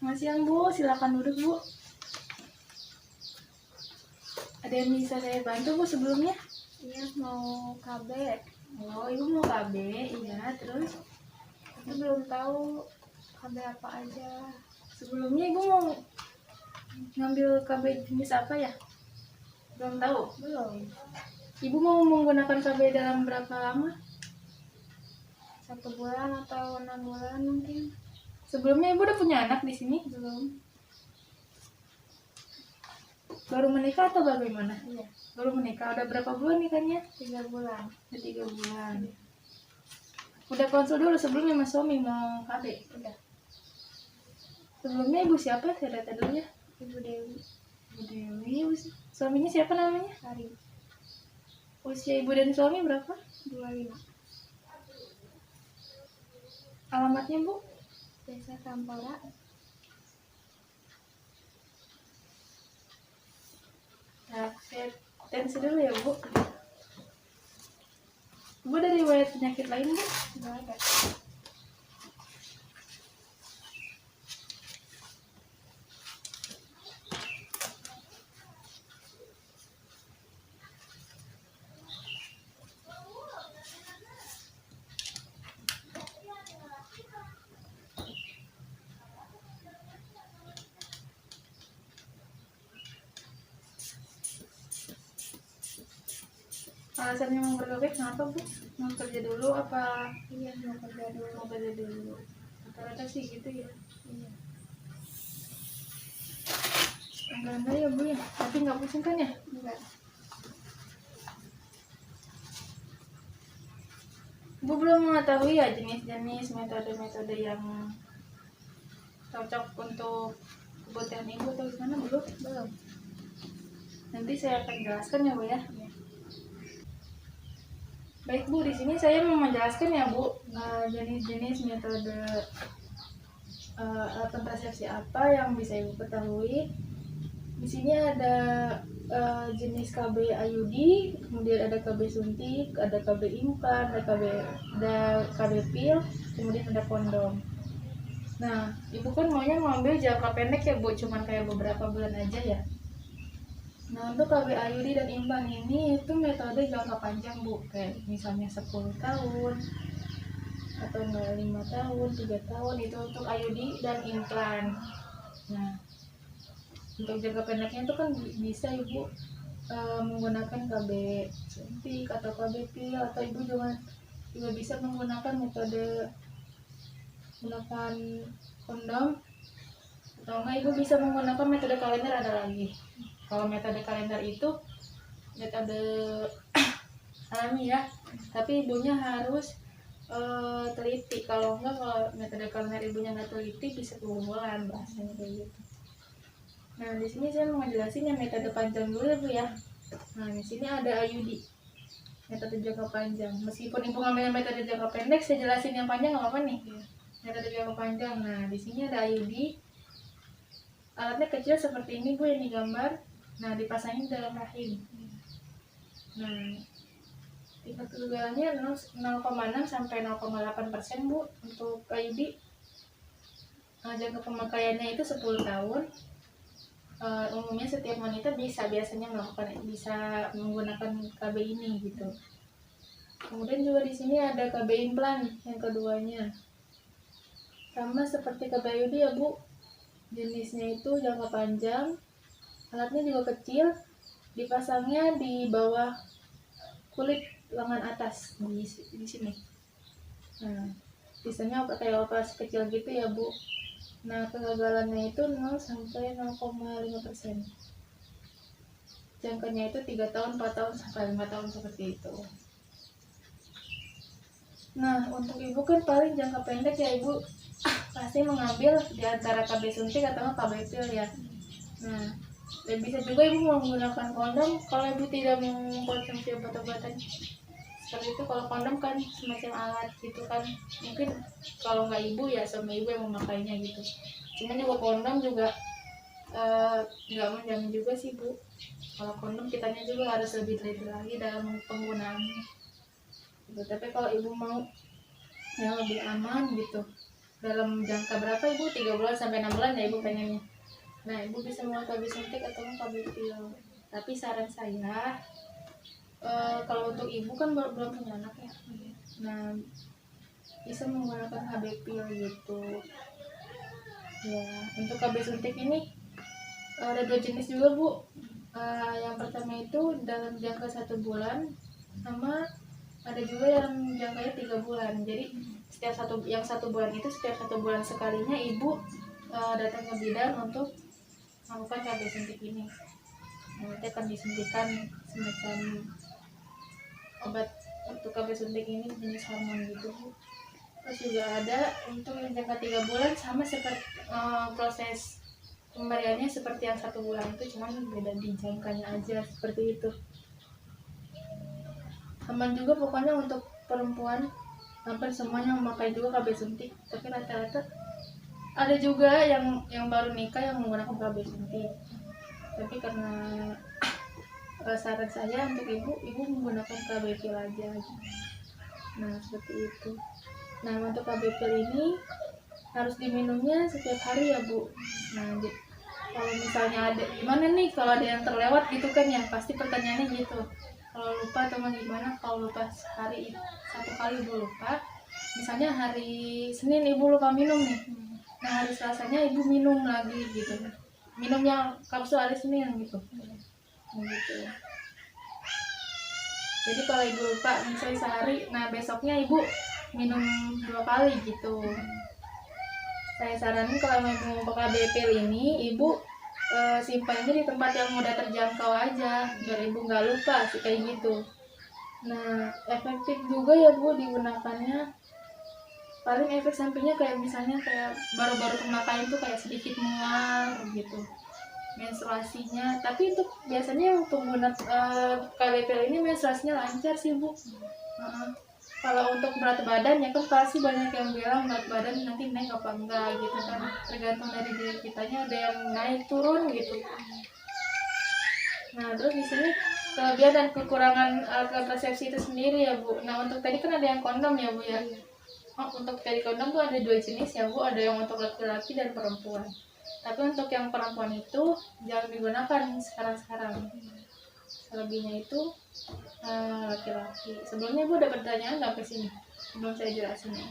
Selamat siang Bu, silakan duduk Bu. Ada yang bisa saya bantu Bu sebelumnya? Iya, mau KB. Oh, Ibu mau KB, iya. Terus Tapi belum tahu KB apa aja. sebelumnya Ibu mau ngambil KB jenis apa ya? Belum tahu? Belum. Ibu mau menggunakan KB dalam berapa lama? 1 bulan atau 6 bulan mungkin. Sebelumnya Ibu udah punya anak di sini? Belum. Baru menikah atau bagaimana? Iya, Baru menikah, udah berapa bulan nikahnya? 3 bulan. Udah 3 bulan. Udah konsul dulu sebelumnya sama suami mau KB? Udah. Sebelumnya Ibu siapa? Saya data dulu ya. Ibu Dewi Ibu Dewi, suaminya siapa namanya? Hari Usia Ibu dan suami berapa? 25. Alamatnya Bu? Desa Kampora. Nah, saya tensi dulu ya Bu. Bu ada riwayat penyakit lain Bu? Enggak ada. Alasannya mau bergabung kenapa Bu? Mau kerja dulu apa? Iya, mau kerja dulu. Mau kerja dulu? Rata-rata sih gitu ya. Iya. Enggak ya Bu ya? Tapi nggak pusing kan ya? Enggak. Bu belum mengetahui ya jenis-jenis metode-metode yang cocok untuk kebutuhan Ibu atau gimana belum? Belum. Nanti saya akan jelaskan ya Bu ya. Iya. Baik Bu, di sini saya mau menjelaskan ya Bu jenis-jenis metode alat kontrasepsi apa yang bisa Ibu ketahui. Di sini ada jenis KB IUD, kemudian ada KB suntik, ada KB implan, ada KB pil, kemudian ada kondom. Nah, Ibu kan maunya ngambil jangka pendek ya Bu, cuman kayak beberapa bulan aja ya. Nah, untuk KB IUD dan implan ini itu metode jangka panjang Bu, kayak misalnya 10 tahun atau enggak 5 tahun, 3 tahun itu untuk IUD dan implan. Nah, untuk jangka pendeknya itu kan bisa Ibu menggunakan KB suntik atau KB pil, atau Ibu juga bisa menggunakan metode menggunakan kondom, atau enggak Ibu bisa menggunakan metode kalender ada lagi. Kalau metode kalender itu metode alami ya, tapi Ibunya harus teliti. Kalau enggak, kalau metode kalender Ibunya nggak teliti bisa kebobolan bahasanya kayak gitu. Nah, di sini saya mau ngejelasin yang metode panjang dulu ya Bu ya. Nah, di sini ada IUD, metode jangka panjang. Meskipun Ibu ngambil metode jangka pendek, saya jelasin yang panjang nggak apa-apa nih. Metode jangka panjang. Nah, di sini ada IUD. Alatnya kecil seperti ini Bu yang digambar. Nah, dipasangin dalam rahim. Nah, tingkat kegagalannya 0,6 sampai 0,8% Bu untuk IUD. Nah, jangka pemakaiannya itu 10 tahun. Umumnya setiap wanita biasanya bisa menggunakan KB ini gitu. Kemudian juga di sini ada KB implan yang keduanya. Sama seperti KB IUD ya Bu. Jenisnya itu jangka panjang. Alatnya juga kecil. Dipasangnya di bawah kulit lengan atas di sini. Nah, biasanya kayak operasi kecil gitu ya Bu. Nah, kegagalannya itu 0 sampai 0,5%. Jangkanya itu 3 tahun, 4 tahun, sampai 5 tahun seperti itu. Nah, untuk Ibu kan paling jangka pendek ya Ibu pasti mengambil di antara KB suntik atau KB pil ya. Nah, dan bisa juga Ibu menggunakan kondom kalau Ibu tidak mengkonsumsi obat-obatan seperti itu. Kalau kondom kan semacam alat gitu kan, mungkin kalau nggak Ibu ya sama Ibu yang memakainya gitu. Cuman juga kondom juga nggak menjamin juga sih Bu. Kalau kondom kitanya juga harus lebih teliti lagi dalam penggunaannya gitu. Tapi kalau Ibu mau yang lebih aman gitu, dalam jangka berapa ibu, 3 bulan sampai 6 bulan ya ibu pengennya. Nah ibu bisa mau KB suntik atau mau KB pil. Tapi saran saya kalau untuk ibu kan belum punya anak ya, nah bisa menggunakan KB pil gitu ya. Untuk KB suntik ini ada 2 jenis juga bu. Yang pertama itu dalam jangka 1 bulan, sama ada juga yang jangkanya 3 bulan. Jadi setiap yang 1 bulan itu setiap 1 bulan sekalinya ibu datang ke bidan untuk melakukan KB suntik ini. Nanti akan disuntikan semacam obat untuk KB suntik ini jenis hormon gitu bu. Terus juga ada untuk yang jangka 3 bulan sama seperti proses pemberiannya seperti yang 1 bulan itu, cuman beda di jangkanya aja seperti itu. Aman juga pokoknya untuk perempuan, hampir semuanya memakai juga KB suntik. Tapi rata-rata ada juga yang baru nikah yang menggunakan KB suntik. Tapi karena saran saya untuk ibu menggunakan KB pil aja. Nah seperti itu. Nah untuk KB pil ini harus diminumnya setiap hari ya bu. Nah kalau misalnya ada gimana nih kalau ada yang terlewat gitu kan ya, pasti pertanyaannya gitu. Kalau lupa atau gimana, kalau lupa sehari 1 kali ibu lupa, misalnya hari Senin ibu lupa minum nih, nah hari Selasanya ibu minum lagi gitu, minumnya kapsul hari Senin gitu. Gitu. Jadi kalau ibu lupa misalnya sehari, nah besoknya ibu minum 2 kali gitu. Saya saranin kalau mau pakai KB pil ini, ibu simpannya di tempat yang mudah terjangkau aja, biar ibu nggak lupa sih kayak gitu. Nah efektif juga ya bu digunakannya. Paling efek sampingnya kayak misalnya kayak baru-baru pemakaian tuh kayak sedikit mual gitu, menstruasinya. Tapi untuk biasanya untuk menggunakan KB pil ini menstruasinya lancar sih bu. Kalau untuk berat badan ya kan pasti banyak yang bilang berat badan nanti naik apa enggak gitu kan, tergantung dari diri kitanya, ada yang naik turun gitu. Nah terus di sini kelebihan dan kekurangan alat kontrasepsi itu sendiri ya bu. Nah untuk tadi kan ada yang kondom ya bu ya. Untuk tadi kondom tuh ada 2 jenis ya bu, ada yang untuk laki-laki dan perempuan. Tapi untuk yang perempuan itu jangan digunakan sekarang-sekarang. Selebihnya itu laki-laki. Sebelumnya ibu ada pertanyaan nggak ke sini? Belum saya jelasin ya.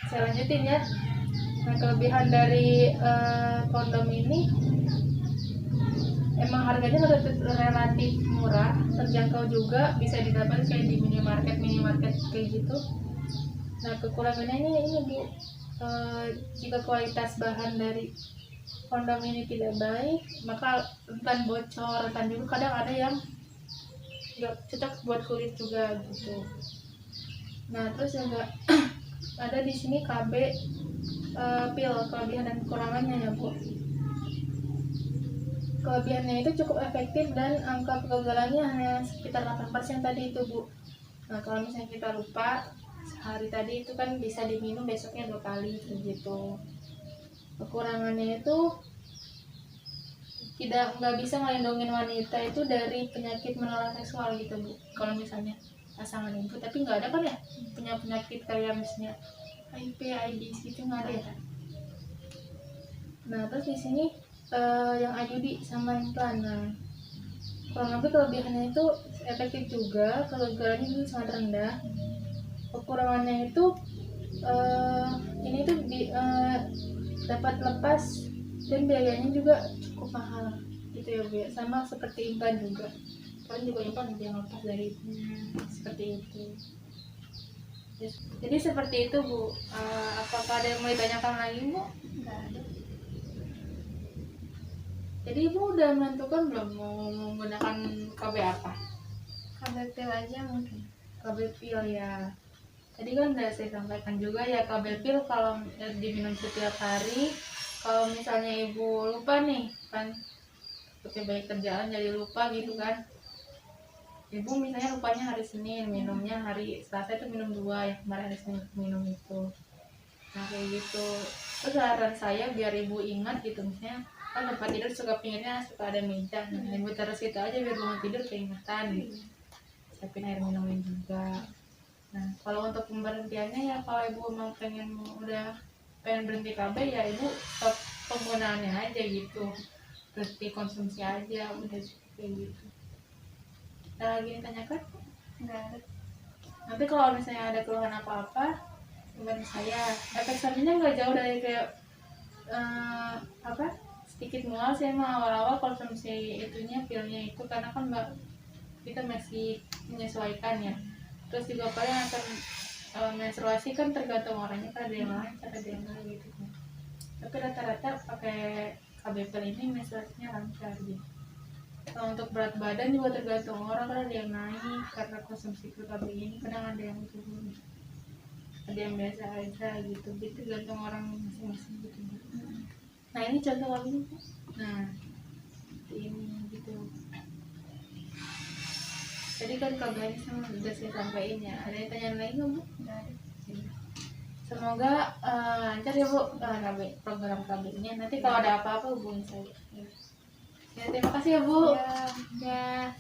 Saya lanjutin ya. Nah kelebihan dari kondom ini emang harganya relatif murah, terjangkau juga, bisa didapat kayak di minimarket kayak gitu. Nah kekurangannya ini bu, jika kualitas bahan dari kondom ini tidak baik, maka rentan bocor, rentan juga kadang ada yang nggak cocok buat kulit juga gitu. Nah terus juga ada di sini KB pil, kelebihan dan kekurangannya ya bu. Kelebihannya itu cukup efektif dan angka kegagalannya hanya sekitar 8% tadi itu bu. Nah kalau misalnya kita lupa sehari tadi itu kan bisa diminum besoknya 2 kali gitu. Kekurangannya itu nggak bisa ngelindungin wanita itu dari penyakit menular seksual gitu bu. Kalau misalnya pasangan ibu, tapi nggak ada kan ya punya penyakit kayak misalnya HIV, AIDS gitu, nggak ada ya. Nah terus di sini yang IUD sama implan. Nah kurang lebih kelebihannya itu efektif juga, kegagalannya itu sangat rendah. Kekurangannya itu ini tuh dapat lepas dan biayanya juga cukup mahal gitu ya bu ya. Sama seperti implan juga, kan juga implan ada yang lepas dari itu. Seperti itu. Jadi seperti itu bu. Apakah ada yang mau ditanyakan lagi bu? Enggak ada. Jadi ibu udah menentukan belum mau menggunakan KB apa? KB pil aja mungkin. KB pil ya. Tadi kan udah saya sampaikan juga ya, KB pil kalau diminum setiap hari. Kalau misalnya ibu lupa nih kan, seperti banyak kerjaan jadi lupa gitu kan. Ibu misalnya lupanya hari Senin, minumnya hari Selasa itu minum 2, ya kemarin hari Senin minum itu. Nah kayak gitu. Terus saran saya biar ibu ingat gitu, misalnya kan tempat tidur suka pinggirnya suka ada meja, nah ibu taruh situ aja biar bangun tidur keingetan gitu. Siapin air minumnya juga. Nah, kalau untuk pemberhentiannya ya kalau ibu mau udah pengen berhenti KB ya ibu stop penggunaannya aja gitu, berhenti konsumsi aja udah kayak gitu. Ada lagi yang tanyakan? Nggak ada. Nanti kalau misalnya ada keluhan apa-apa dengan saya, efek sampingnya nggak jauh dari kayak sedikit mual sih emang awal-awal konsumsi itunya pilnya itu, karena kan kita masih menyesuaikan ya. Terus juga paling akan menstruasi kan tergantung orangnya, kan ada yang lancar ada yang enggak gitu kan. Tapi rata-rata pakai KB pil ini menstruasinya lancar gitu. Kalau untuk berat badan juga tergantung orang, kan ada yang naik karena konsumsi pil KB ini, kadang ada yang turun, ada yang biasa aja gitu, jadi tergantung orang masing-masing gitu. Nah ini contoh kamu. Nah ini gitu. Tadi kan kabarnya sama udah saya sampaikan ya. Ada yang tanya lagi nggak Bu? Nggak ada. Semoga lancar ya Bu KB, program KB-nya. Nanti kalau ada apa-apa hubungin saya. Ya, terima kasih ya Bu. Ya.